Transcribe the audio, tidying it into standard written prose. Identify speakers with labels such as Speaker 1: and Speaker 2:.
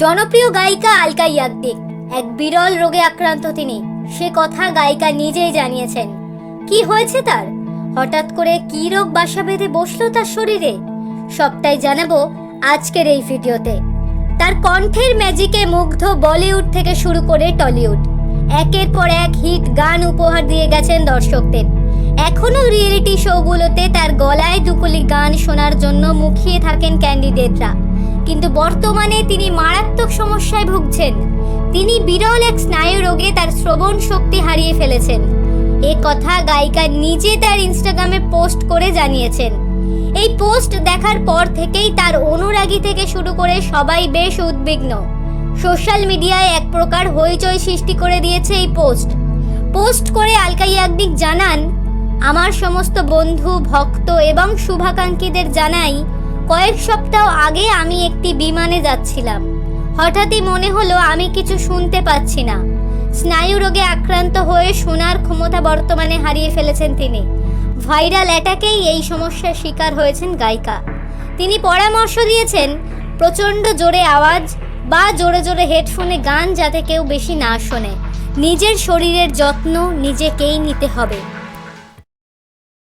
Speaker 1: জনপ্রিয় গায়িকা আলকা ইয়াগনিক এক বিরল রোগে আক্রান্ত তিনি। সে কথা গায়িকা নিজেই জানিয়েছেন। কি হয়েছে তার? হঠাৎ করে কি রোগ বাসা বেঁধে বসলো তার শরীরে? সবটাই জানাবো আজকের এই ভিডিওতে। তার কণ্ঠের ম্যাজিকে মুগ্ধ বলিউড থেকে শুরু করে টলিউড একের পর এক হিট গান উপহার দিয়ে গেছেন দর্শকদের। এখনো রিয়েলিটি শোগুলোতে তার গলায় দুকলি গান শোনার জন্য মুখিয়ে থাকেন ক্যান্ডিডেটরা, কিন্তু বর্তমানে তিনি মারাত্মক সমস্যায় ভুগছেন। তিনি বিরল এক স্নায়ু রোগে তার শ্রবণ শক্তি হারিয়ে ফেলেছেন। এ কথা গায়িকা নিজে তার ইনস্টাগ্রামে পোস্ট করে জানিয়েছেন। এই পোস্ট দেখার পর থেকেই তার অনুরাগী থেকে শুরু করে সবাই বেশ উদ্বিগ্ন। সোশ্যাল মিডিয়ায় এক প্রকার হইচই সৃষ্টি করে দিয়েছে এই পোস্ট করে আলকা ইয়াগনিক জানান, আমার সমস্ত বন্ধু, ভক্ত এবং শুভাকাঙ্ক্ষীদের জানাই, কয়েক সপ্তাহ আগে আমি একটি বিমানে যাচ্ছিলাম। হঠাৎই মনে হলো আমি কিছু শুনতে পাচ্ছি না। স্নায়ু রোগে আক্রান্ত হয়ে শোনার ক্ষমতা বর্তমানে হারিয়ে ফেলেছেন তিনি। ভাইরাল অ্যাটাকেই এই সমস্যার শিকার হয়েছেন গায়িকা। তিনি পরামর্শ দিয়েছেন প্রচণ্ড জোরে আওয়াজ বা জোরে জোরে হেডফোনে গান যাতে কেউ বেশি না শোনে। নিজের শরীরের যত্ন নিজেকেই নিতে হবে।